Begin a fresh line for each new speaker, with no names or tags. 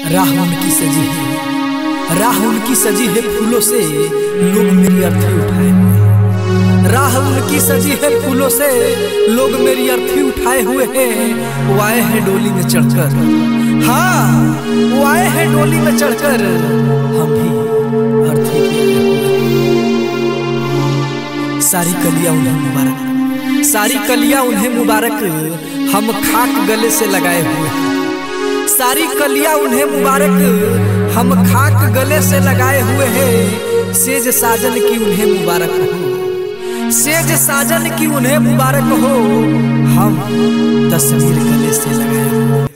राह उनकी सजी है, राह उनकी सजी है फूलों से, लोग मेरी अर्थी उठाए हुए। राह उनकी सजी है फूलों से, लोग मेरी अर्थी उठाए हुए हैं। वो आए हैं डोली में चढ़कर, हाँ वो आए हैं डोली में चढ़कर, हम भी अर्थी पे आए हुए। सारी कलियां उन्हें मुबारक, सारी कलियां उन्हें मुबारक, हम खाक गले से लगाए हुए हैं। सारी कलियां उन्हें मुबारक, हम खाक गले से लगाए हुए हैं। सेज साजन की उन्हें मुबारक हो, सेज साजन की उन्हें मुबारक हो, हम तस्वीर गले से लगाए हुए।